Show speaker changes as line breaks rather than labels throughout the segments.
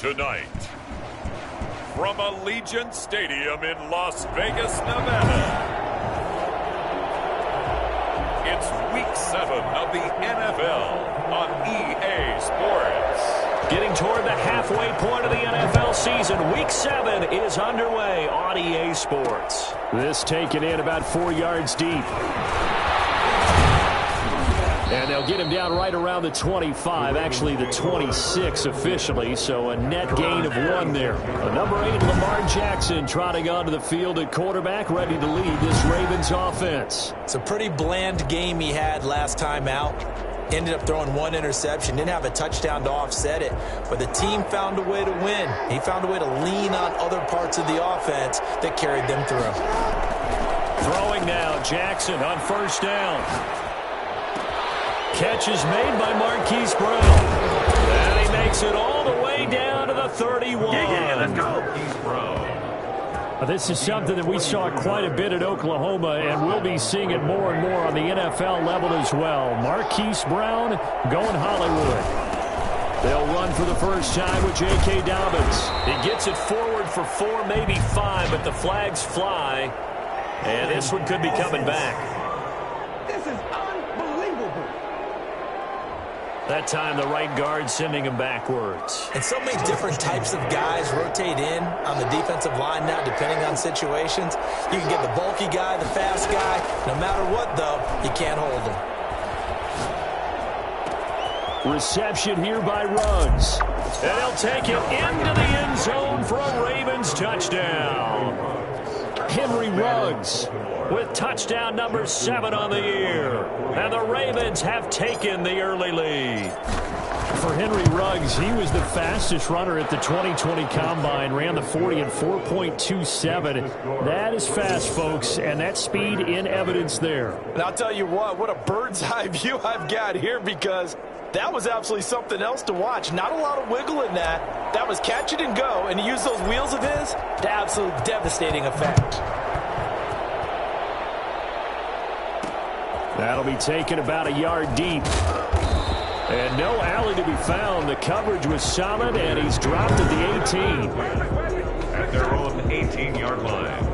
Tonight, from Allegiant Stadium in Las Vegas, Nevada, it's Week 7 of the NFL on EA Sports.
Getting toward the halfway point of the NFL season, Week 7 is underway on EA Sports.
This taken in about 4 yards deep. And they'll get him down right around the 25, actually the 26 officially, so a net gain of 1 there. Number 8, Lamar Jackson, trotting onto the field at quarterback, ready to lead this Ravens offense.
It's a pretty bland game he had last time out. Ended up throwing 1 interception, didn't have a touchdown to offset it, but the team found a way to win. He found a way to lean on other parts of the offense that carried them through.
Throwing now, Jackson on first down. Catch is made by Marquise Brown. And he makes it all the way down to the 31.
Let's go. Marquise Brown.
This is something that we saw quite a bit at Oklahoma, and we'll be seeing it more and more on the NFL level as well. Marquise Brown going Hollywood. They'll run for the first time with J.K. Dobbins.
He gets it forward for 4, maybe 5, but the flags fly. And this one could be coming back.
This is unbelievable.
That time the right guard sending him backwards.
And so many different types of guys rotate in on the defensive line now, depending on situations. You can get the bulky guy, the fast guy. No matter what, though, you can't hold him.
Reception here by Ruggs.
And he'll take it into the end zone for a Ravens touchdown.
Henry Ruggs
with touchdown number 7 on the year. And the Ravens have taken the early lead.
For Henry Ruggs, he was the fastest runner at the 2020 Combine, ran the 40 in 4.27. That is fast, folks, and that speed in evidence there.
And I'll tell you what a bird's eye view I've got here, because that was absolutely something else to watch. Not a lot of wiggle in that. That was catch it and go, and he used those wheels of his to absolute devastating effect.
That'll be taken about a yard deep. And no alley to be found. The coverage was solid, and he's dropped at the 18.
At their own 18-yard line.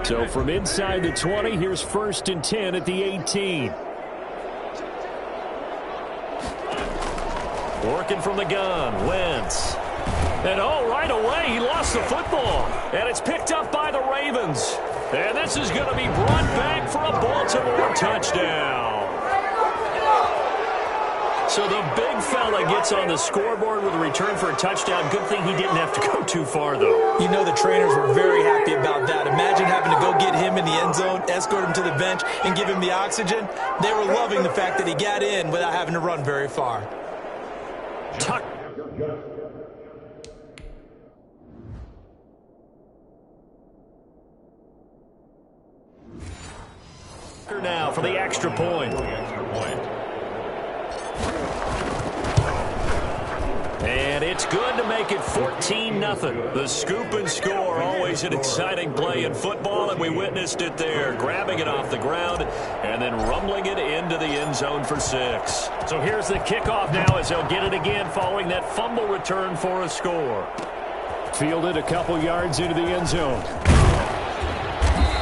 So from inside the 20, here's 1st and 10 at the 18.
Working from the gun, Wentz. And right away, he lost the football. And it's picked up by the Ravens. And this is going to be brought back for a Baltimore touchdown. So the big fella gets on the scoreboard with a return for a touchdown. Good thing he didn't have to go too far, though.
You know the trainers were very happy about that. Imagine having to go get him in the end zone, escort him to the bench, and give him the oxygen. They were loving the fact that he got in without having to run very far.
Tuck. Now for the extra point. And it's good to make it 14-0. The scoop and score, always an exciting play in football, and we witnessed it there, grabbing it off the ground and then rumbling it into the end zone for 6.
So here's the kickoff now as they'll get it again following that fumble return for a score. Fielded a couple yards into the end zone.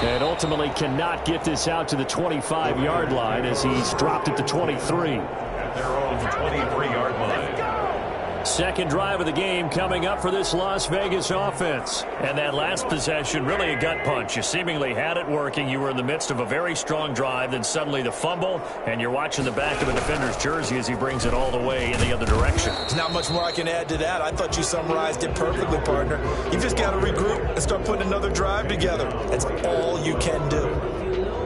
And ultimately cannot get this out to the 25-yard line as he's dropped at the 23.
At their own 23-yard line.
Second drive of the game coming up for this Las Vegas offense.
And that last possession, really a gut punch. You seemingly had it working. You were in the midst of a very strong drive. Then suddenly the fumble, and you're watching the back of a defender's jersey as he brings it all the way in the other direction.
There's not much more I can add to that. I thought you summarized it perfectly, partner. You just got to regroup and start putting another drive together. That's all you can do.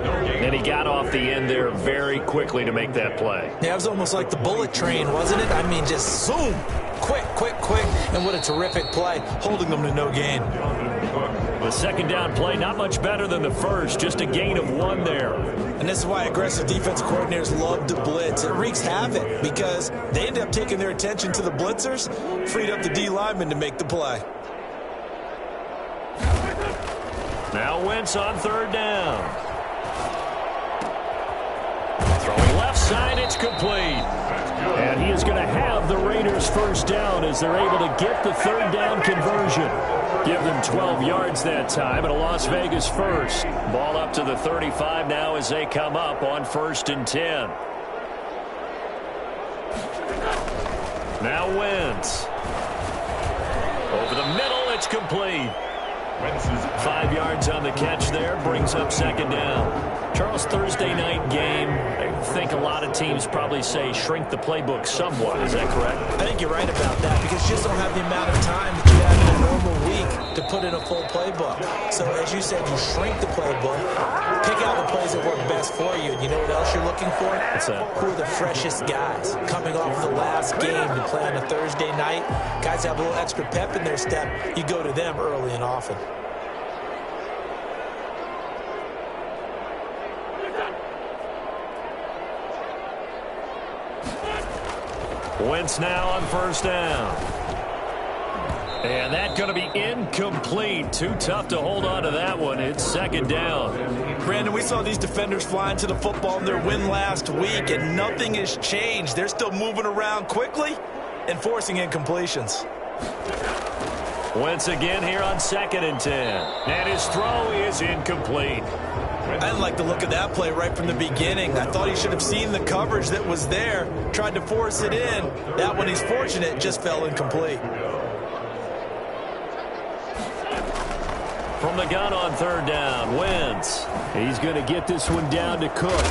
And he got off the end there very quickly to make that play.
Yeah, it was almost like the bullet train, wasn't it? I mean, just zoom. Quick, quick, quick. And what a terrific play, holding them to no gain.
The second down play, not much better than the first, just a gain of 1 there.
And this is why aggressive defense coordinators love to blitz. It wreaks havoc because they end up taking their attention to the blitzers, freed up the D lineman to make the play.
Now Wentz on 3rd down.
Throwing left side, it's complete. And he is going to have the Raiders first down as they're able to get the third down conversion. Give them 12 yards that time, and a Las Vegas first. Ball up to the 35 now as they come up on 1st and 10. Now Wentz. Over the middle, it's complete. 5 yards on the catch there, brings up 2nd down. Charles, Thursday night game, I think a lot of teams probably say shrink the playbook somewhat. Is that correct?
I think you're right about that because you just don't have the amount of time that you have in a normal week to put in a full playbook. So as you said, you shrink the playbook, pick out the plays that work best for you. And you know what else you're looking for?
What's that?
Who are the freshest guys coming off the last game to play on a Thursday night? Guys have a little extra pep in their step. You go to them early and often.
Wentz now on 1st down. And that's going to be incomplete. Too tough to hold on to that one. It's 2nd down.
Brandon, we saw these defenders fly into the football in their win last week, and nothing has changed. They're still moving around quickly and forcing incompletions.
Wentz again here on 2nd and 10. And his throw is incomplete.
I didn't like the look of that play right from the beginning. I thought he should have seen the coverage that was there, tried to force it in. That one, he's fortunate, just fell incomplete.
From the gun on 3rd down, Wentz. He's going to get this one down to Cook.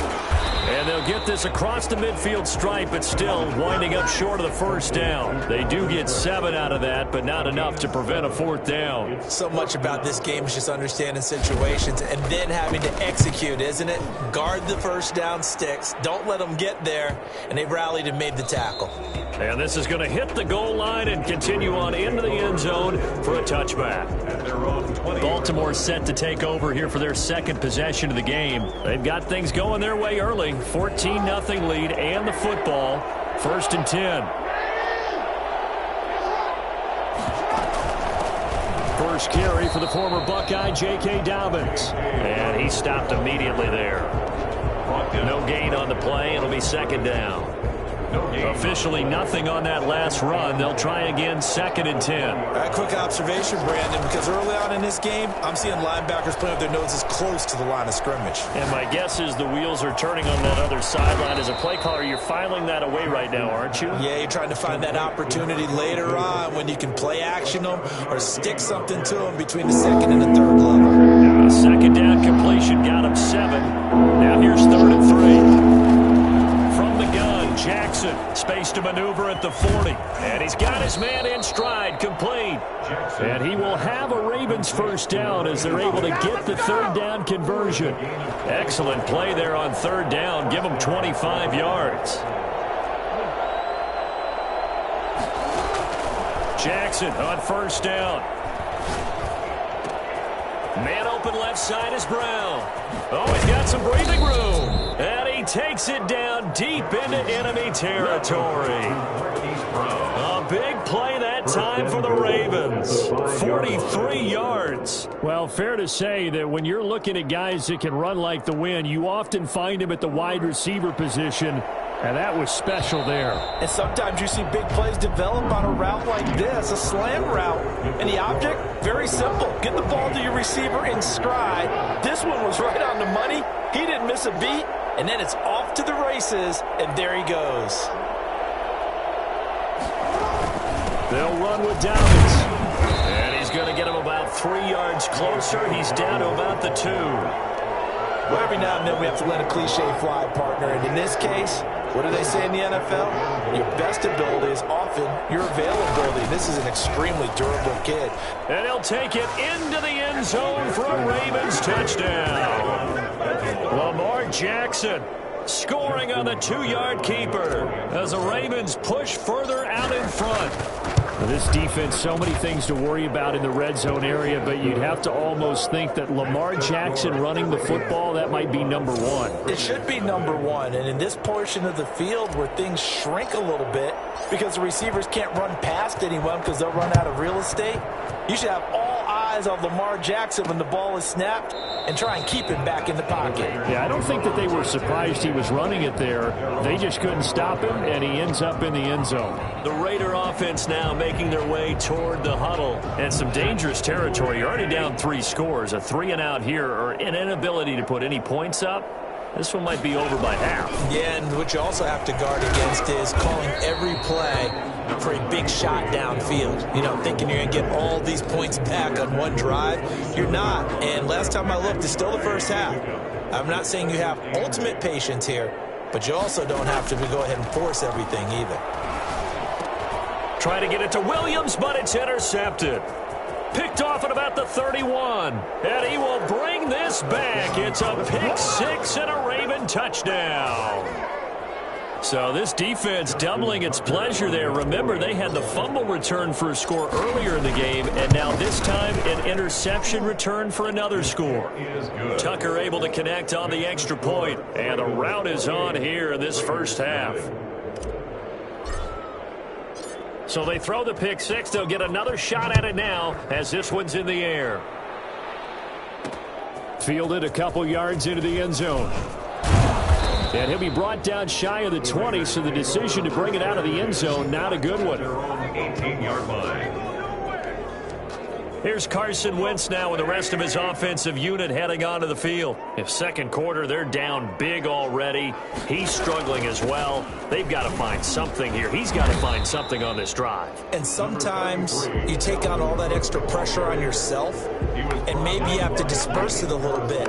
And they'll get this across the midfield stripe, but still winding up short of the 1st down. They do get 7 out of that, but not enough to prevent a 4th down.
So much about this game is just understanding situations and then having to execute, isn't it? Guard the 1st down sticks. Don't let them get there. And they rallied and made the tackle.
And this is going to hit the goal line and continue on into the end zone for a touchback. Baltimore set to take over here for their 2nd possession of the game. They've got things going their way early. 14-0 lead and the football. 1st and 10. First carry for the former Buckeye, J.K. Dobbins. And he stopped immediately there. No gain on the play. It'll be 2nd down. Officially nothing on that last run. They'll try again 2nd and 10.
Quick observation, Brandon, because early on in this game, I'm seeing linebackers playing with their noses close to the line of scrimmage.
And my guess is the wheels are turning on that other sideline. As a play caller, you're filing that away right now, aren't you?
Yeah, you're trying to find that opportunity later on when you can play action them or stick something to them between the 2nd and the 3rd level.
2nd down completion got him 7. Now here's 3rd and 3. From the gun, Jackson, space to maneuver at the 40. And he's got his man in stride, complete. And he will have a Ravens first down as they're able to get the 3rd down conversion. Excellent play there on 3rd down. Give them 25 yards. Jackson on 1st down. Man open left side is Brown. Oh, he's got some breathing room. And he takes it down deep into enemy territory. A big play that time for the Ravens. 43 yards. Well, fair to say that when you're looking at guys that can run like the wind, you often find him at the wide receiver position. And that was special there.
And sometimes you see big plays develop on a route like this, a slant route. And the object, very simple. Get the ball to your receiver in stride. This one was right on the money. He didn't miss a beat. And then it's off to the races, and there he goes.
They'll run with Dobbins. And he's going to get him about 3 yards closer. He's down to about the 2.
Well, every now and then we have to let a cliche fly, partner. And in this case, what do they say in the NFL? Your best ability is often your availability. This is an extremely durable kid.
And he'll take it into the end zone for a Ravens touchdown. Lamar Jackson scoring on the 2-yard keeper as the Ravens push further out in front. For this defense, so many things to worry about in the red zone area, but you'd have to almost think that Lamar Jackson running the football, that might be number 1.
It should be number 1, and in this portion of the field where things shrink a little bit because the receivers can't run past anyone because they'll run out of real estate, you should have all eyes on Lamar Jackson when the ball is snapped and try and keep him back in the pocket.
Yeah, I don't think that they were surprised he was running it there. They just couldn't stop him, and he ends up in the end zone.
The Raider offense now making their way toward the huddle. And some dangerous territory. You're already down 3 scores. A 3-and-out here, or an inability to put any points up. This one might be over by half.
Yeah, and what you also have to guard against is calling every play for a big shot downfield. You know, thinking you're going to get all these points back on one drive. You're not. And last time I looked, it's still the first half. I'm not saying you have ultimate patience here, but you also don't have to go ahead and force everything either.
Try to get it to Williams, but it's intercepted. Picked off at about the 31. And he will bring this back. It's a pick 6 and a Raven touchdown. So this defense doubling its pleasure there. Remember, they had the fumble return for a score earlier in the game, and now this time an interception return for another score. Tucker able to connect on the extra point, and a rout is on here in this first half. So they throw the pick 6. They'll get another shot at it now as this one's in the air.
Fielded a couple yards into the end zone. And he'll be brought down shy of the 20, so the decision to bring it out of the end zone, not a good one.
18-yard line.
Here's Carson Wentz now with the rest of his offensive unit heading onto the field. If second quarter, they're down big already. He's struggling as well. They've got to find something here. He's got to find something on this drive.
And sometimes you take on all that extra pressure on yourself, and maybe you have to disperse it a little bit.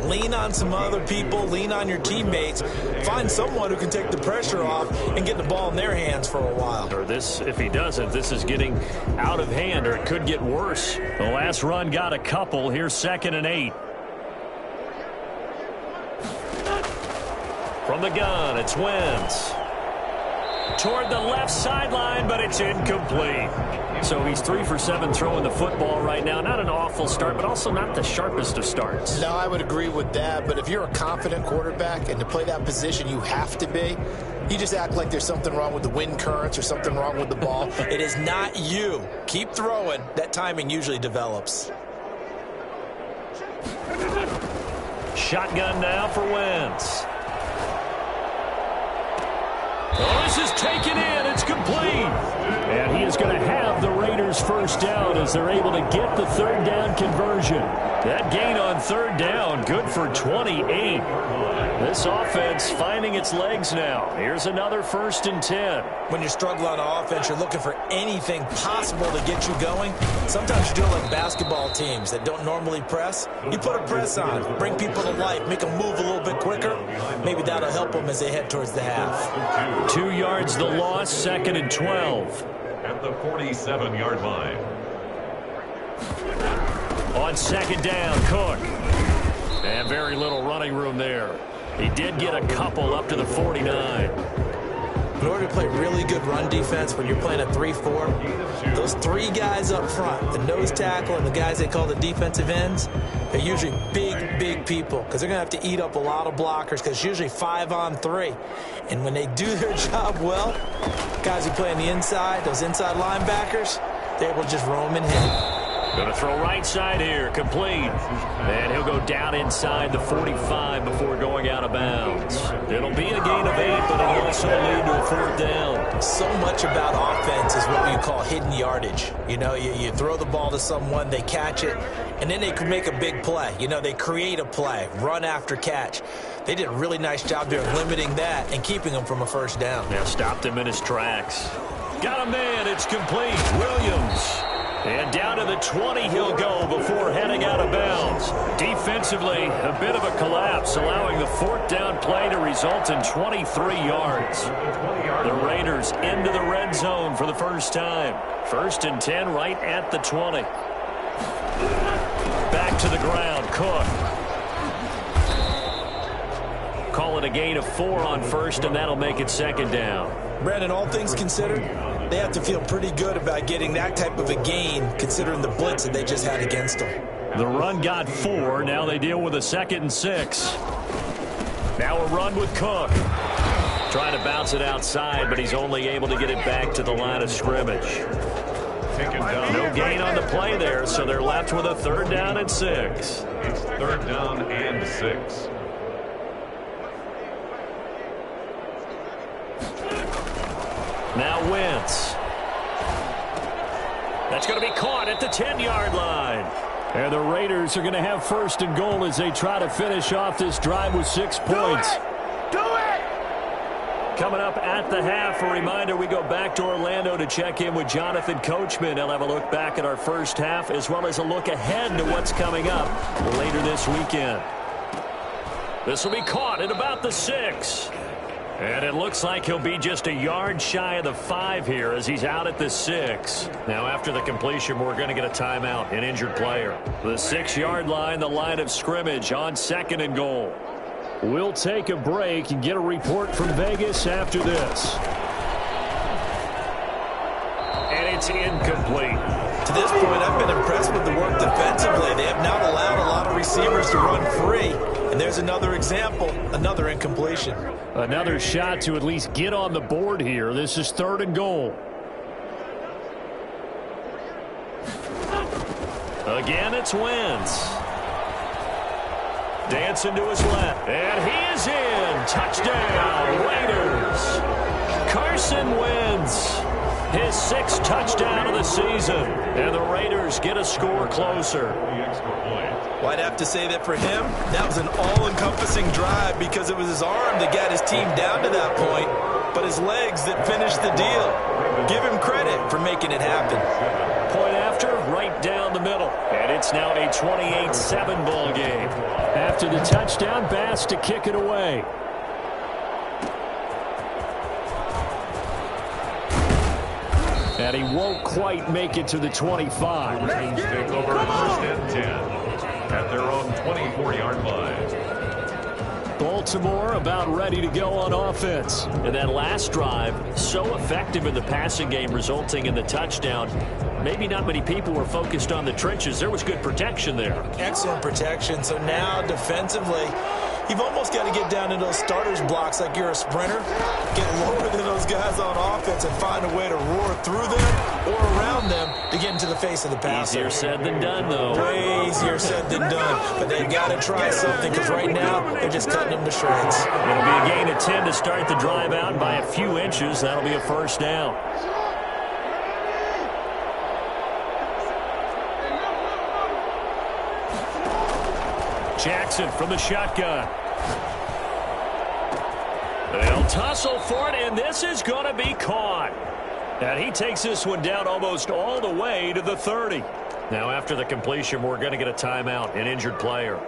Lean on some other people, lean on your teammates, find someone who can take the pressure off and get the ball in their hands for a while.
Or this, if he doesn't, this is getting out of hand, or it could get worse. The last run got a couple. Here's 2nd and 8. From the gun, it's Wentz. Toward the left sideline, but it's incomplete. So he's 3 for 7 throwing the football right now. Not an awful start, but also not the sharpest of starts.
No, I would agree with that. But if you're a confident quarterback and to play that position you have to be, you just act like there's something wrong with the wind currents or something wrong with the ball.
It is not you. Keep throwing. That timing usually develops.
Shotgun now for Wentz. Oh, this is taken in. It's complete.
And he is going to have the Raiders first down as they're able to get the third down conversion.
That gain on third down, good for 28. This offense finding its legs now. Here's another 1st and 10.
When you struggle on offense, you're looking for anything possible to get you going. Sometimes you do it like basketball teams that don't normally press. You put a press on, bring people to life, make them move a little bit quicker. Maybe that'll help them as they head towards the half.
2 yards the loss, 2nd and 12.
At the 47-yard line.
On 2nd down, Cook. And very little running room there. He did get a couple up to the 49.
In order to play really good run defense when you're playing a 3-4, those 3 guys up front, the nose tackle and the guys they call the defensive ends, they're usually big people because they're going to have to eat up a lot of blockers because it's usually 5 on 3. And when they do their job well, guys who play on the inside, those inside linebackers, they're able to just roam and hit.
Going to throw right side here, complete. And he'll go down inside the 45 before going out of bounds. It'll be a gain of 8, but it'll also lead to a 4th down.
So much about offense is what we call hidden yardage. You know, you throw the ball to someone, they catch it, and then they can make a big play. You know, they create a play, run after catch. They did a really nice job there limiting that and keeping him from a 1st down.
Yeah, stopped him in his tracks. Got a man, it's complete. Williams. And down to the 20 he'll go before heading out of bounds. Defensively, a bit of a collapse, allowing the 4th down play to result in 23 yards. The Raiders into the red zone for the first time. 1st and 10 right at the 20. Back to the ground, Cook. Call it a gain of 4 on 1st, and that'll make it 2nd down.
Brandon, all things considered, they have to feel pretty good about getting that type of a gain considering the blitz that they just had against them.
The run got 4. Now they deal with a 2nd and 6. Now a run with Cook. Trying to bounce it outside, but he's only able to get it back to the line of scrimmage.
taken down.
No gain on the play there, so they're left with a 3rd down and 6.
It's 3rd down and 6.
Now Wentz. That's going to be caught at the 10-yard line.
And the Raiders are going to have 1st and goal as they try to finish off this drive with 6 points.
Do it!
Coming up at the half, a reminder, we go back to Orlando to check in with Jonathan Coachman. He'll have a look back at our first half as well as a look ahead to what's coming up later this weekend. This will be caught at about the 6. And it looks like he'll be just a yard shy of the 5 here as he's out at the 6. Now, after the completion, we're going to get a timeout, an injured player. The 6-yard line, the line of scrimmage on 2nd and goal.
We'll take a break and get a report from Vegas after this.
And it's incomplete.
To this point, I've been impressed with the work defensively. They have not allowed a lot of receivers to run free. And there's another example, another incompletion.
Another shot to at least get on the board here. This is 3rd and goal.
Again, it's Wentz. Dancing to his left. And he is in. Touchdown, Raiders. Carson Wentz. His 6th touchdown of the season. And the Raiders get a score closer.
Well, I'd have to say that for him, that was an all-encompassing drive because it was his arm that got his team down to that point, but his legs that finished the deal. Give him credit for making it happen.
Point after, right down the middle. And it's now a 28-7 ball game.
After the touchdown, Bass to kick it away. And he won't quite make it to the 25.
Take over 1st and 10 at their own 24-yard line.
Baltimore about ready to go on offense.
And that last drive, so effective in the passing game, resulting in the touchdown. Maybe not many people were focused on the trenches. There was good protection there.
Excellent protection. So now defensively, you've almost got to get down into those starters blocks like you're a sprinter. Get lower than those guys on offense and find a way to roar through them or around them to get into the face of the passer.
Easier said than done, though.
Way easier said than done. But they've got to try something because right now they're just cutting them to shreds.
It'll be a gain of 10 to start the drive out by a few inches. That'll be a 1st down. Jackson from the shotgun. They'll tussle for it, and this is going to be caught. And he takes this one down almost all the way to the 30. Now, after the completion, we're going to get a timeout, an injured player.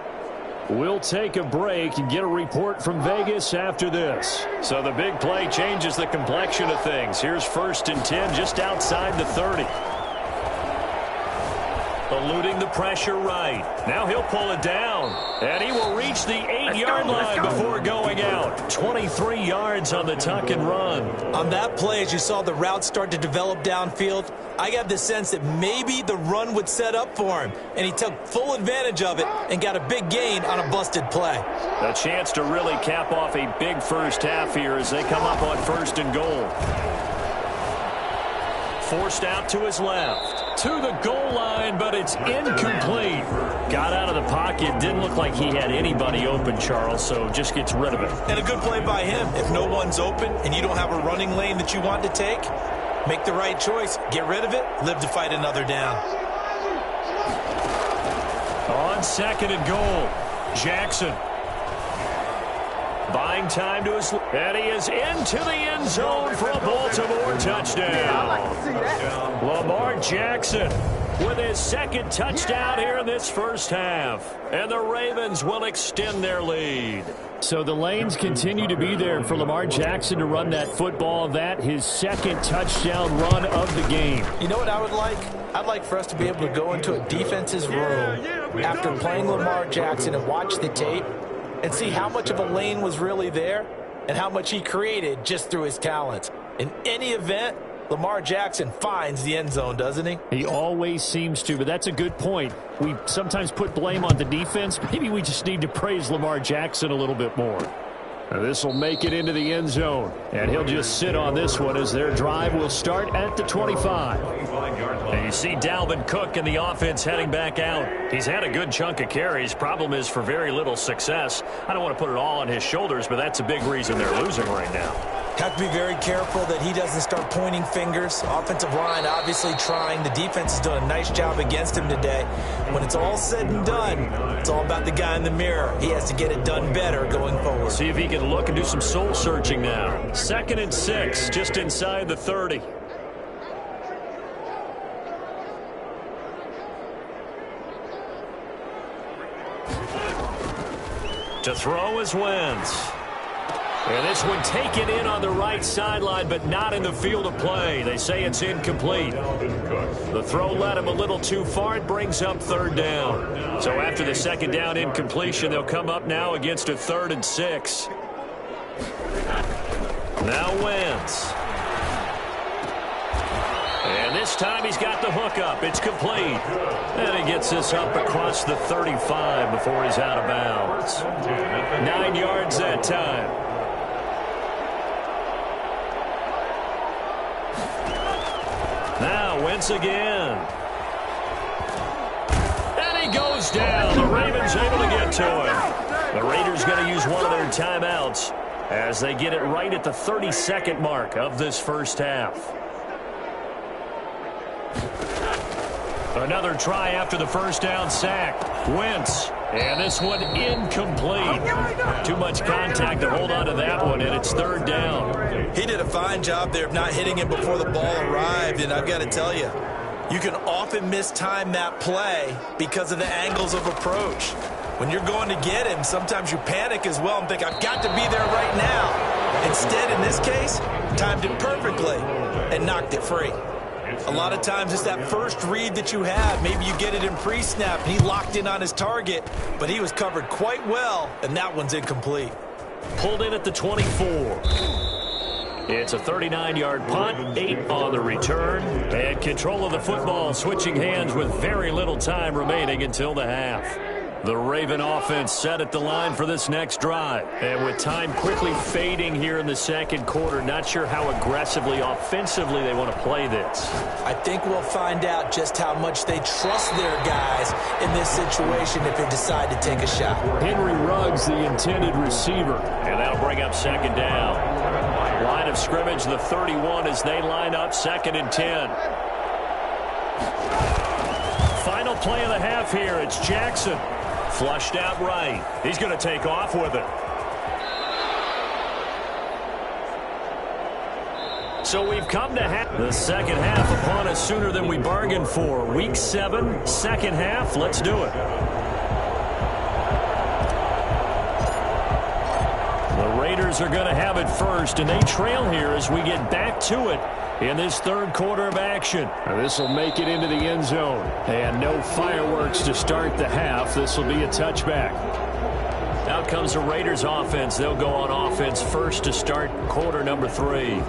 We'll take a break and get a report from Vegas after this.
So the big play changes the complexion of things. Here's 1st and 10 just outside the 30. Eluding the pressure right. Now he'll pull it down. And he will reach the 8-yard line before going out. 23 yards on the tuck and run.
On that play, as you saw the route start to develop downfield, I got the sense that maybe the run would set up for him. And he took full advantage of it and got a big gain on a busted play.
A chance to really cap off a big first half here as they come up on 1st and goal. Forced out to his left. To the goal line, but it's incomplete. Got out of the pocket. Didn't look like he had anybody open, Charles, so just gets rid of it.
And a good play by him. If no one's open and you don't have a running lane that you want to take, make the right choice. Get rid of it. Live to fight another down.
On 2nd and goal, Jackson. Buying time to his... And he is into the end zone for a Baltimore touchdown. Lamar Jackson with his 2nd touchdown here in this first half. And the Ravens will extend their lead.
So the lanes continue to be there for Lamar Jackson to run that football. That his 2nd touchdown run of the game.
You know what I would like? I'd like for us to be able to go into a defense's room after playing Lamar Jackson and watch the tape and see how much of a lane was really there and how much he created just through his talents. In any event, Lamar Jackson finds the end zone, doesn't he?
He always seems to, but that's a good point. We sometimes put blame on the defense. Maybe we just need to praise Lamar Jackson a little bit more. This will make it into the end zone, and he'll just sit on this one as their drive will start at the 25.
And you see Dalvin Cook and the offense heading back out. He's had a good chunk of carries. Problem is for very little success. I don't want to put it all on his shoulders, but that's a big reason they're losing right now.
Have to be very careful that he doesn't start pointing fingers. Offensive line obviously trying. The defense has done a nice job against him today. When it's all said and done, it's all about the guy in the mirror. He has to get it done better going forward.
See if he can look and do some soul searching now. 2nd and 6, just inside the 30. To throw is Wentz. And this one taken in on the right sideline, but not in the field of play. They say it's incomplete. The throw led him a little too far. It brings up 3rd down. So after the 2nd down incompletion, they'll come up now against a 3rd and 6. Now Wentz. And this time he's got the hook up. It's complete. And he gets this up across the 35 before he's out of bounds. 9 yards that time. Now Wentz again. And he goes down. The Ravens able to get to him. The Raiders going to use one of their timeouts as they get it right at the 32nd mark of this first half. Another try after the first down sack. Wentz. And this one incomplete. Too much contact to hold on to that one, and it's 3rd down.
He did a fine job there of not hitting him before the ball arrived, and I've got to tell you, you can often mistime that play because of the angles of approach. When you're going to get him, sometimes you panic as well and think, I've got to be there right now. Instead, in this case, timed it perfectly and knocked it free. A lot of times it's that first read that you have. Maybe you get it in pre-snap and he locked in on his target, but he was covered quite well, and that one's incomplete.
Pulled in at the 24. It's a 39-yard punt, 8 on the return, and control of the football switching hands with very little time remaining until the half. The Raven offense set at the line for this next drive. And with time quickly fading here in the 2nd quarter, not sure how aggressively, offensively they want to play this.
I think we'll find out just how much they trust their guys in this situation if they decide to take a shot.
Henry Ruggs, the intended receiver.
And that'll bring up 2nd down. Line of scrimmage, the 31 as they line up 2nd and 10. Final play of the half here. It's Jackson. Flushed out right. He's going to take off with it. So we've come to the 2nd half upon us sooner than we bargained for. Week 7, 2nd half. Let's do it. The Raiders are going to have it first, and they trail here as we get back to it in this 3rd quarter of action.
This will make it into the end zone. And no fireworks to start the half. This will be a touchback.
Out comes the Raiders offense. They'll go on offense first to start quarter number 3.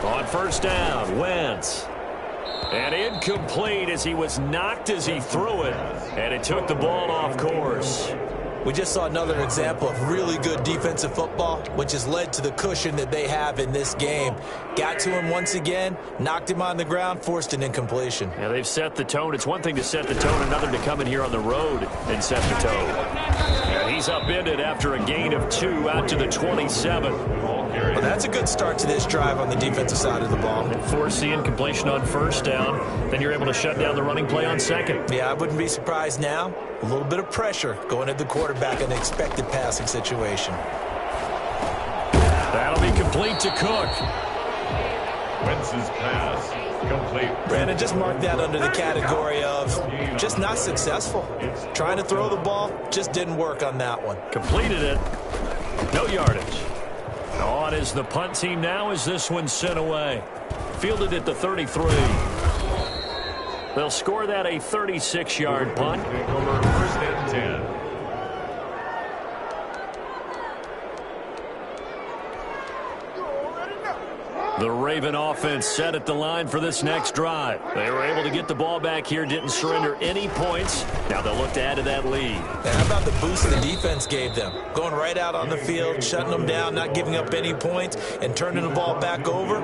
On first down, Wentz. And incomplete as he was knocked as he threw it. And it took the ball off course.
We just saw another example of really good defensive football, which has led to the cushion that they have in this game. Got to him once again, knocked him on the ground, forced an incompletion.
Yeah, they've set the tone. It's one thing to set the tone, another to come in here on the road and set the tone. And he's upended after a gain of 2 out to the 27.
Well, that's a good start to this drive on the defensive side of the ball.
And force the incompletion on first down. Then you're able to shut down the running play on 2nd.
Yeah, I wouldn't be surprised now. A little bit of pressure going at the quarterback in an expected passing situation.
That'll be complete to Cook.
Wentz's pass complete.
Brandon, just mark that under the category of just not successful. Trying to throw the ball, just didn't work on that one.
Completed it. No yardage. On is the punt team now as this one's sent away. Fielded at the 33. They'll score that a 36-yard punt.
Over 1st and 10.
The Raven offense set at the line for this next drive. They were able to get the ball back here, didn't surrender any points. Now they'll look to add to that lead.
And how about the boost the defense gave them? Going right out on the field, shutting them down, not giving up any points, and turning the ball back over.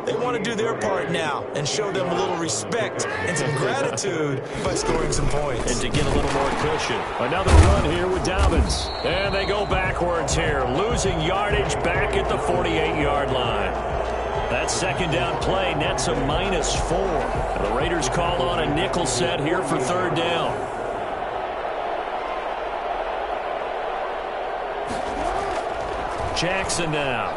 They want to do their part now and show them a little respect and some gratitude by scoring some points.
And to get a little more cushion.
Another run here with Dobbins. And they go backwards here, losing yardage back at the 48-yard line. That second down play nets a -4. The Raiders call on a nickel set here for third down. Jackson now.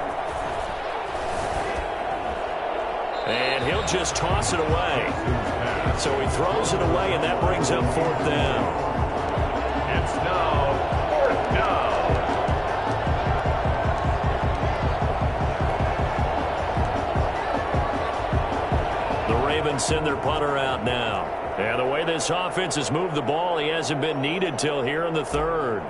And he'll just toss it away. So he throws it away, and that brings up fourth down.
It's now fourth down.
Ravens send their punter out now. And the way this offense has moved the ball, he hasn't been needed till here in the third.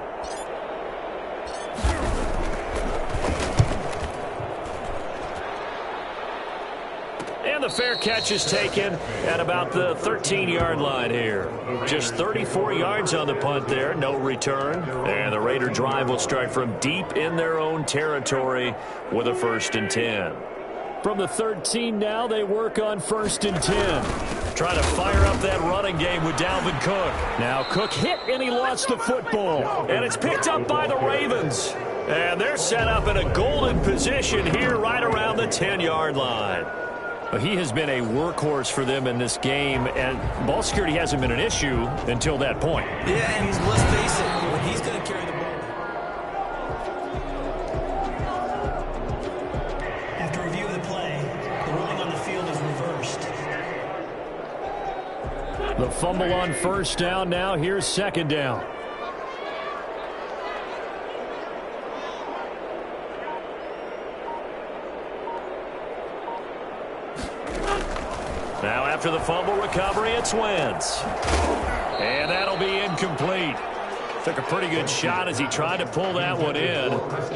And the fair catch is taken at about the 13-yard line here. Just 34 yards on the punt there, no return. And the Raider drive will start from deep in their own territory with a 1st and 10.
From the 13 now, they work on 1st and 10.
Trying to fire up that running game with Dalvin Cook.
Now Cook hit, and he lost the football.
And it's picked up by the Ravens. And they're set up in a golden position here right around the 10-yard line.
He has been a workhorse for them in this game, and ball security hasn't been an issue until that point.
Yeah, and let's face it, when he's going to carry the ball.
After review of the play, the ruling on the field is reversed.
The fumble on 1st down now. Here's 2nd down.
Now after the fumble recovery, it's Wentz. And that'll be incomplete. Took a pretty good shot as he tried to pull that one in.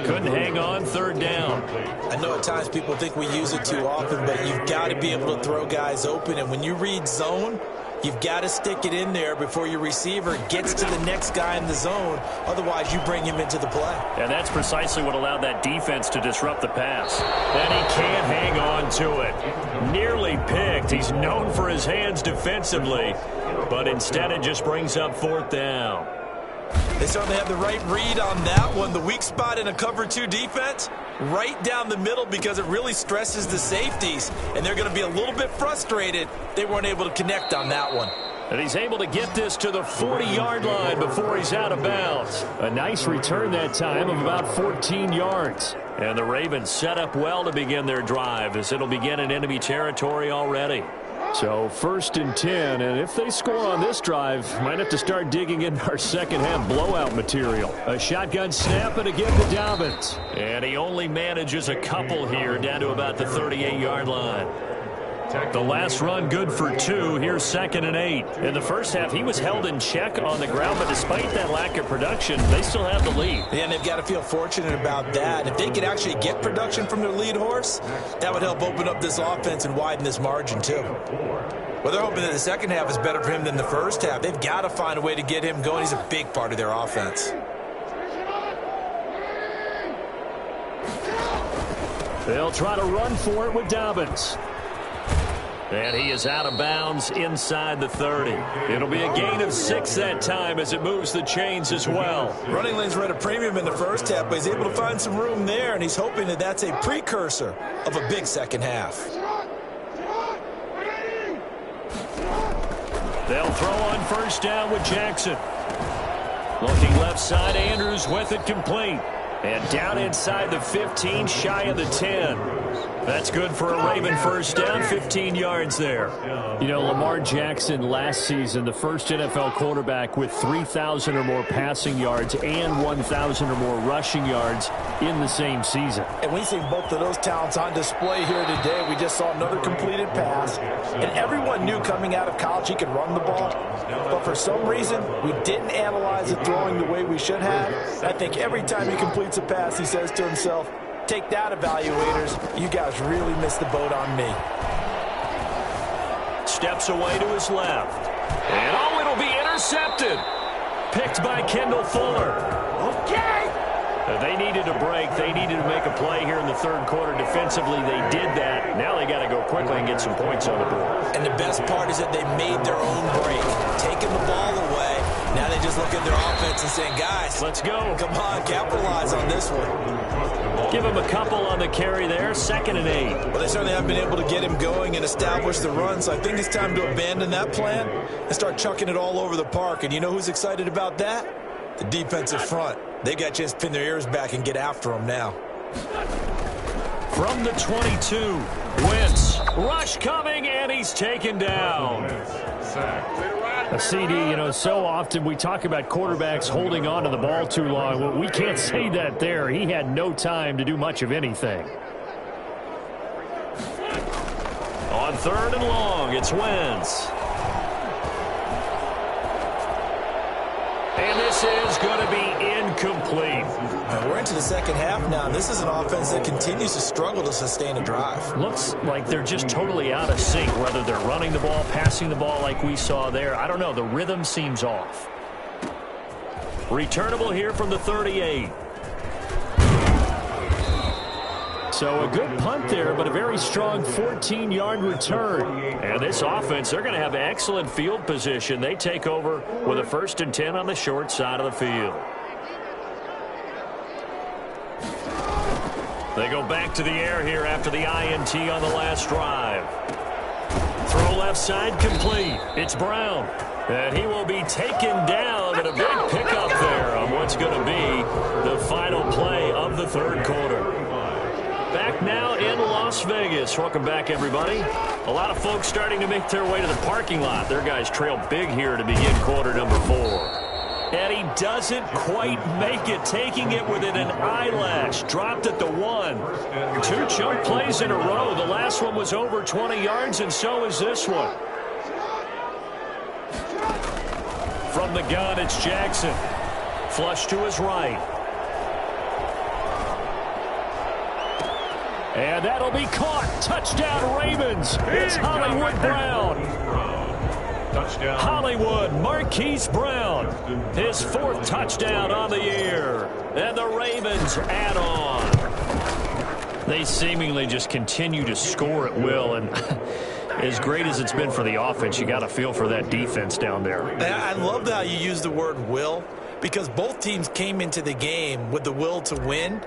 Couldn't hang on, 3rd down.
I know at times people think we use it too often, but you've got to be able to throw guys open. And when you read zone, you've got to stick it in there before your receiver gets to the next guy in the zone. Otherwise, you bring him into the play.
And that's precisely what allowed that defense to disrupt the pass. And he can't hang on to it. Nearly picked. He's known for his hands defensively, but instead it just brings up 4th down.
They certainly have the right read on that one. The weak spot in a cover 2 defense, right down the middle because it really stresses the safeties, and they're going to be a little bit frustrated they weren't able to connect on that one.
And he's able to get this to the 40-yard line before he's out of bounds.
A nice return that time of about 14 yards.
And the Ravens set up well to begin their drive as it'll begin in enemy territory already.
So 1st and 10, and if they score on this drive, might have to start digging into our second-half blowout material. A shotgun snap and again to Dobbins.
And he only manages a couple here down to about the 38-yard line. The last run good for 2. Here's 2nd and 8. In the first half, he was held in check on the ground, but despite that lack of production, they still have the lead.
Yeah, and they've got to feel fortunate about that. If they could actually get production from their lead horse, that would help open up this offense and widen this margin too. Well, they're hoping that the second half is better for him than the first half. They've got to find a way to get him going. He's a big part of their offense.
They'll try to run for it with Dobbins.
And he is out of bounds inside the 30. It'll be a gain of 6 that time as it moves the chains as well.
Running lanes were at a premium in the first half, but he's able to find some room there, and he's hoping that that's a precursor of a big second half.
They'll throw on 1st down with Jackson. Looking left side, Andrews with it complete. And down inside the 15, shy of the 10. That's good for a Raven 1st down, 15 yards there.
You know, Lamar Jackson last season, the first NFL quarterback with 3,000 or more passing yards and 1,000 or more rushing yards in the same season.
And we see both of those talents on display here today. We just saw another completed pass. And everyone knew coming out of college he could run the ball. But for some reason, we didn't analyze it throwing the way we should have. I think every time he completes a pass, he says to himself, take that, evaluators. You guys really missed the boat on me.
Steps away to his left. And oh, it'll be intercepted. Picked by Kendall Fuller.
Okay.
They needed a break. They needed to make a play here in the third quarter. Defensively, they did that. Now they got to go quickly and get some points on the board.
And the best part is that they made their own break, taking the ball away. Now they just look at their offense and saying, guys,
let's go.
Come on, capitalize on this one.
Give him a couple on the carry there, 2nd and 8.
Well, they certainly haven't been able to get him going and establish the run, so I think it's time to abandon that plan and start chucking it all over the park. And you know who's excited about that? The defensive front. They got a chance to pin their ears back and get after him now.
From the 22, Wentz. Rush coming, and he's taken down.
A CD, you know, so often we talk about quarterbacks holding on to the ball too long. Well, we can't say that there. He had no time to do much of anything.
On 3rd and long, it's Wentz. And this is going to be incomplete.
We're into the second half now. This is an offense that continues to struggle to sustain a drive.
Looks like they're just totally out of sync, whether they're running the ball, passing the ball like we saw there. I don't know. The rhythm seems off.
Returnable here from the 38.
So a good punt there, but a very strong 14-yard return.
And this offense, they're going to have excellent field position. They take over with a 1st and 10 on the short side of the field. They go back to the air here after the INT on the last drive. Throw left side complete. It's Brown. And he will be taken down, and a big pickup there on what's going to be the final play of the third quarter. Back now in Las Vegas. Welcome back, everybody. A lot of folks starting to make their way to the parking lot. Their guys trail big here to begin quarter number 4. And he doesn't quite make it, taking it within an eyelash. Dropped at the 1. 2 chunk plays in a row. The last one was over 20 yards, and so is this one. From the gun, it's Jackson. Flush to his right. And that'll be caught. Touchdown, Ravens. It's Hollywood Brown.
Touchdown.
Hollywood, Marquise Brown. His 4th touchdown on the year. And the Ravens add on.
They seemingly just continue to score at will. And as great as it's been for the offense, you got to feel for that defense down there.
I love how you use the word will, because both teams came into the game with the will to win.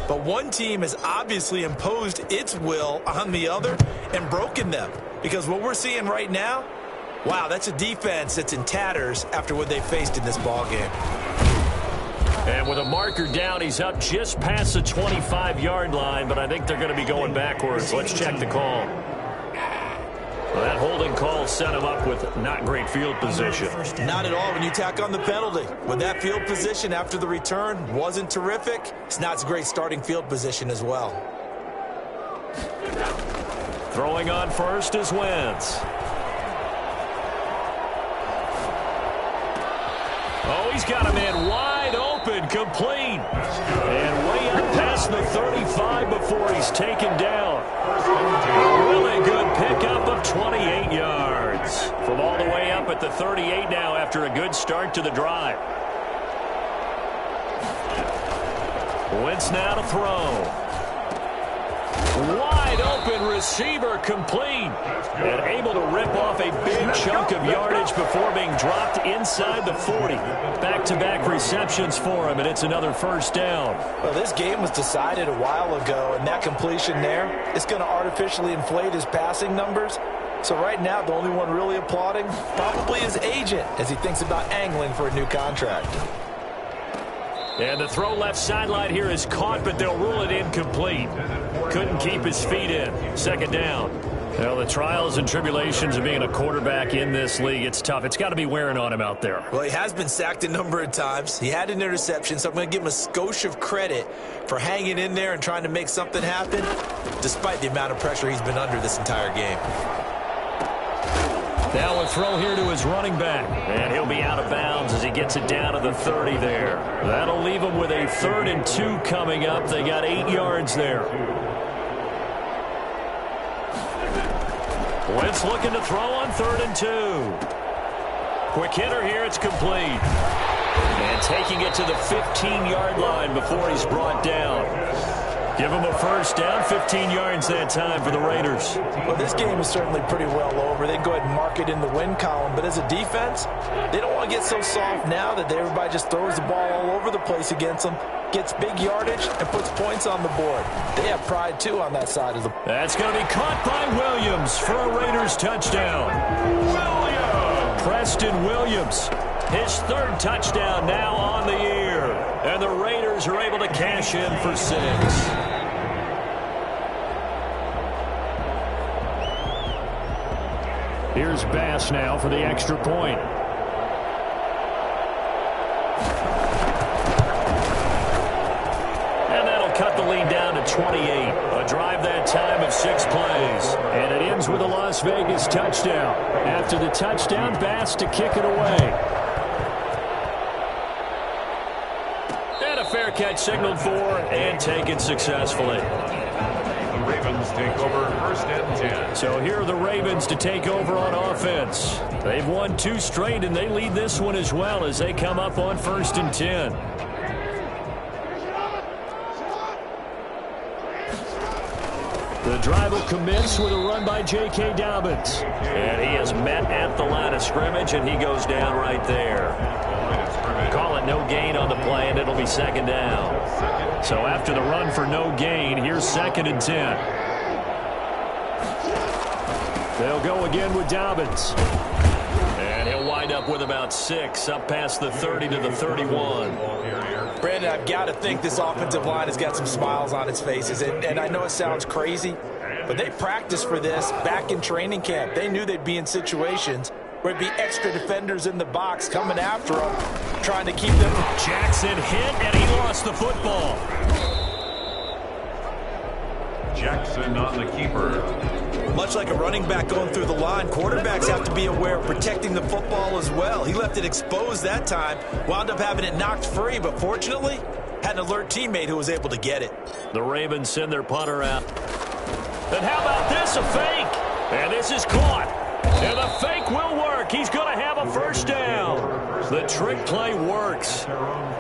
But one team has obviously imposed its will on the other and broken them. Because what we're seeing right now, wow, that's a defense that's in tatters after what they faced in this ballgame.
And with a marker down, he's up just past the 25-yard line, but I think they're going to be going backwards. Let's check the call. Well, that holding call set him up with not great field position.
Not at all when you tack on the penalty. When that field position after the return wasn't terrific, it's not a great starting field position as well.
Throwing on first is Wentz. Oh, he's got a man wide open, complete. And way up past the 35 before he's taken down. A really good pickup of 28 yards. From all the way up at the 38 now after a good start to the drive. Wentz now to throw. Wide open receiver, complete. And able to rip off a big chunk of yardage before being dropped inside the 40. Back-to-back receptions for him, and it's another first down.
Well, this game was decided a while ago, and that completion there is going to artificially inflate his passing numbers. So right now, the only one really applauding probably his agent as he thinks about angling for a new contract.
And the throw left sideline here is caught, but they'll rule it incomplete. Couldn't keep his feet in. Second down. Well, the trials and tribulations of being a quarterback in this league, it's tough. It's got to be wearing on him out there.
Well, he has been sacked a number of times. He had an interception, so I'm going to give him a skosh of credit for hanging in there and trying to make something happen, despite the amount of pressure he's been under this entire game.
Now a throw here to his running back.
And he'll be out of bounds as he gets it down to the 30 there.
That'll leave him with a 3rd and 2 coming up. They got 8 yards there. Wentz looking to throw on 3rd and 2. Quick hitter here. It's complete. And taking it to the 15-yard line before he's brought down. Give him a first down, 15 yards that time for the Raiders.
Well, this game is certainly pretty well over. They can go ahead and mark it in the win column. But as a defense, they don't want to get so soft now that everybody just throws the ball all over the place against them, gets big yardage, and puts points on the board. They have pride, too, on that side of the ball.
That's going to be caught by Williams for a Raiders touchdown. Preston Williams, his 3rd touchdown now on the year. And the Raiders are able to cash in for 6. Here's Bass now for the extra point. And that'll cut the lead down to 28. A drive that time of 6 plays. And it ends with a Las Vegas touchdown. After the touchdown, Bass to kick it away. And a fair catch signaled for and taken successfully.
The Ravens take over 1st and 10.
So here are the Ravens to take over on offense. They've won 2 straight, and they lead this one as well as they come up on 1st and 10. The drive will commence with a run by J.K. Dobbins.
And he is met at the line of scrimmage, and he goes down right there. Call it no gain on the play, and it'll be 2nd down.
So after the run for no gain, here's 2nd and 10. They'll go again with Dobbins.
And he'll wind up with about 6, up past the 30 to the 31.
Brandon, I've got to think this offensive line has got some smiles on its faces. And I know it sounds crazy, but they practiced for this back in training camp. They knew they'd be in situations where it'd be extra defenders in the box coming after them, trying to keep them.
Jackson hit, and he lost the football.
Jackson on the keeper.
Much like a running back going through the line, quarterbacks have to be aware of protecting the football as well. He left it exposed that time, wound up having it knocked free, but fortunately, had an alert teammate who was able to get it.
The Ravens send their punter out. And how about this, a fake? And this is caught. And the fake will work. He's going to have a first down. The trick play works.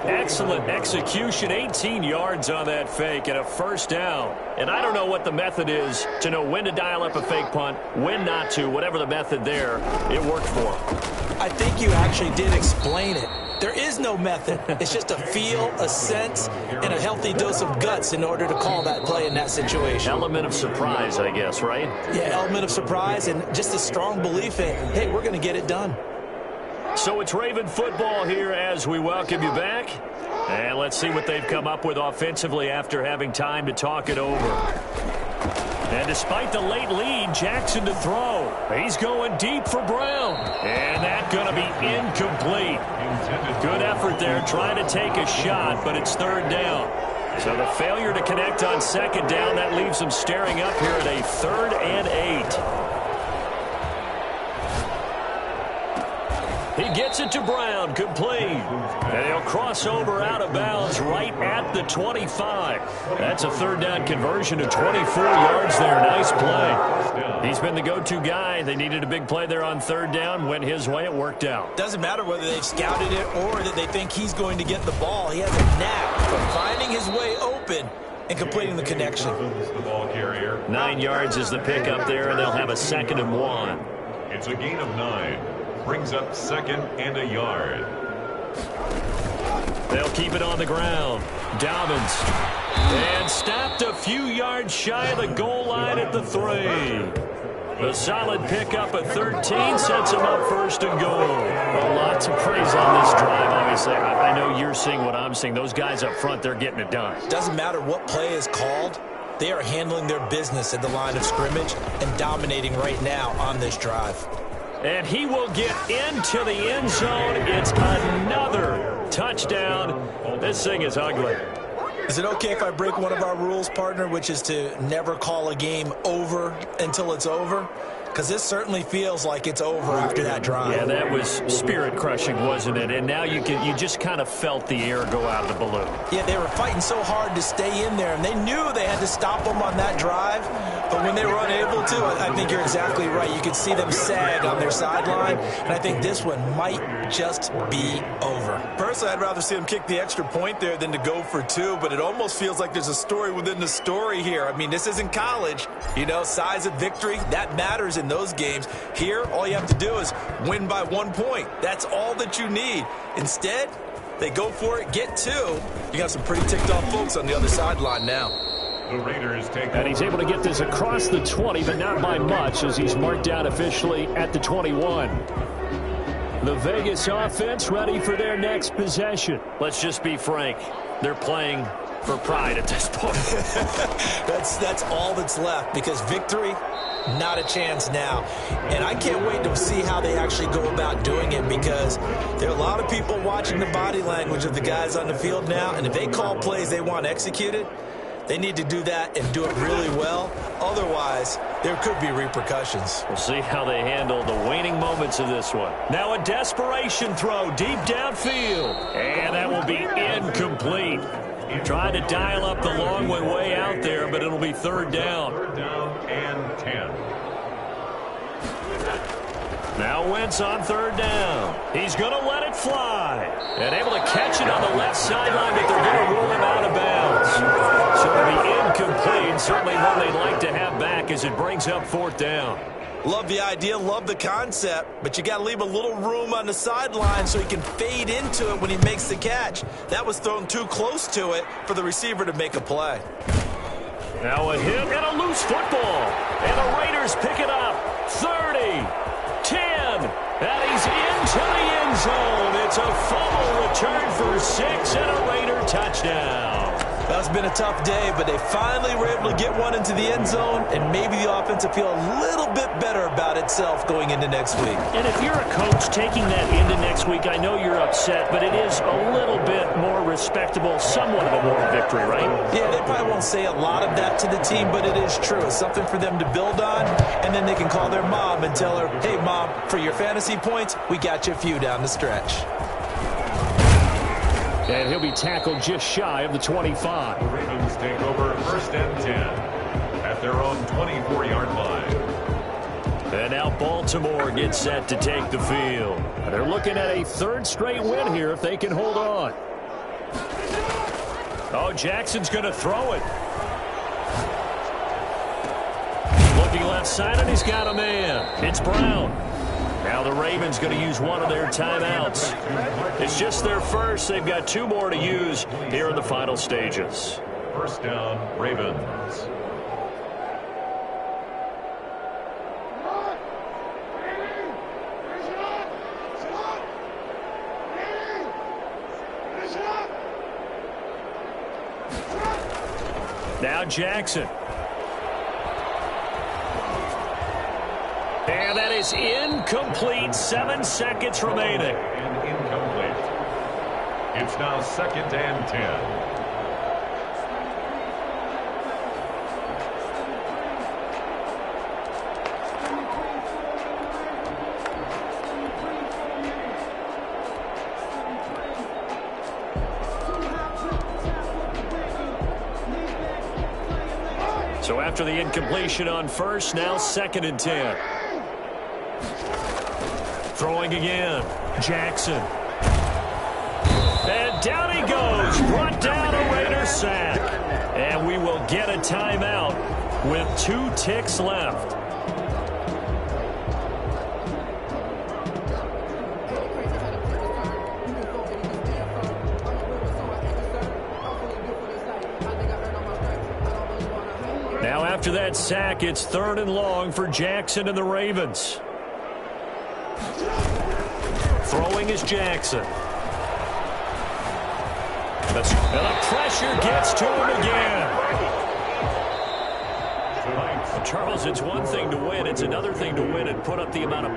Excellent execution. 18 yards on that fake and a first down. And I don't know what the method is to know when to dial up a fake punt, when not to. Whatever the method there, it worked for him.
I think you actually did explain it. There is no method. It's just a feel, a sense, and a healthy dose of guts in order to call that play in that situation.
Element of surprise, I guess, right?
Yeah, element of surprise and just a strong belief in, hey, we're going to get it done.
So it's Raven football here as we welcome you back. And let's see what they've come up with offensively after having time to talk it over. And despite the late lead, Jackson to throw. He's going deep for Brown. And that's going to be incomplete. Good effort there trying to take a shot, but it's 3rd down. So the failure to connect on 2nd down, that leaves them staring up here at a 3rd and 8. He gets it to Brown, complete. And he'll cross over out of bounds right at the 25. That's a 3rd down conversion of 24 yards there. Nice play. He's been the go-to guy. They needed a big play there on 3rd down. Went his way. It worked out.
Doesn't matter whether they've scouted it or that they think he's going to get the ball. He has a knack for finding his way open and completing the connection.
9 yards is the pickup there, and they'll have a 2nd and 1.
It's a gain of 9. Brings up 2nd and a yard.
They'll keep it on the ground. Dobbins. And stopped a few yards shy of the goal line at the 3. A solid pickup at 13 sets him up 1st and goal. Well, lots of praise on this drive, obviously. I know you're seeing what I'm seeing. Those guys up front, they're getting it done.
Doesn't matter what play is called. They are handling their business at the line of scrimmage and dominating right now on this drive.
And he will get into the end zone. It's another touchdown. This thing is ugly.
Is it okay if I break one of our rules, partner, which is to never call a game over until it's over? because this certainly feels like it's over after that drive.
Yeah, that was spirit-crushing, wasn't it? And now you just kind of felt the air go out of the balloon.
Yeah, they were fighting so hard to stay in there, and they knew they had to stop them on that drive. But when they were unable to, I think you're exactly right. You could see them sag on their sideline, and I think this one might just be over.
Personally, I'd rather see them kick the extra point there than to go for two, but it almost feels like there's a story within the story here. I mean, this isn't college. You know, size of victory, that matters in those games. Here, all you have to do is win by 1 point. That's all that you need. Instead, they go for it, get two. You got some pretty ticked off folks on the other sideline now.
The Raiders take
And he's able to get this across the 20, but not by much, as he's marked down officially at the 21. The Vegas offense ready for their next possession.
Let's just be frank. They're playing for pride at this point.
That's all that's left, because victory, not a chance now. And I can't wait to see how they actually go about doing it, because there are a lot of people watching the body language of the guys on the field now, and if they call plays they want executed, they need to do that and do it really well. Otherwise, there could be repercussions.
We'll see how they handle the waning moments of this one. Now a desperation throw deep downfield. And that will be incomplete. Trying to dial up the long one way out there, but it'll be third down.
third down and 10.
Now Wentz on third down. He's going to let it fly. And able to catch it on the left sideline, but they're going to rule him out of bounds. So it'll be incomplete. Certainly one they'd like to have back as it brings up fourth down.
Love the idea, love the concept, but you got to leave a little room on the sideline so he can fade into it when he makes the catch. That was thrown too close to it for the receiver to make a play.
Now a hit and a loose football. And the Raiders pick it up. 30, 10, and he's into the end zone. It's a fumble return for 6 and a Raider touchdown.
That's been a tough day, but they finally were able to get one into the end zone, and maybe the offense will feel a little bit better about itself going into next week.
And if you're a coach taking that into next week, I know you're upset, but it is a little bit more respectable, somewhat of a moral victory, right?
Yeah, they probably won't say a lot of that to the team, but it is true. It's something for them to build on, and then they can call their mom and tell her, hey, Mom, for your fantasy points, we got you a few down the stretch.
And he'll be tackled just shy of the 25.
The Ravens take over first and 10 at their own 24-yard line.
And now Baltimore gets set to take the field.
And they're looking at a third straight win here if they can hold on.
Oh, Jackson's going to throw it. Looking left side, and he's got a man. It's Brown. Now the Ravens going to use one of their timeouts. It's just their first. They've got 2 more to use here in the final stages.
First down, Ravens.
Now Jackson. And that is incomplete. 7 seconds remaining.
And incomplete. It's now second and 10.
So after the incompletion on first, now second and 10. Throwing again. Jackson. And down he goes. Brought down a Raider sack. And we will get a timeout with 2 ticks left. Now after that sack, it's third and long for Jackson and the Ravens. Throwing is Jackson. And the pressure gets to him again. Charles, it's one thing to win. It's another thing to win and put up the amount of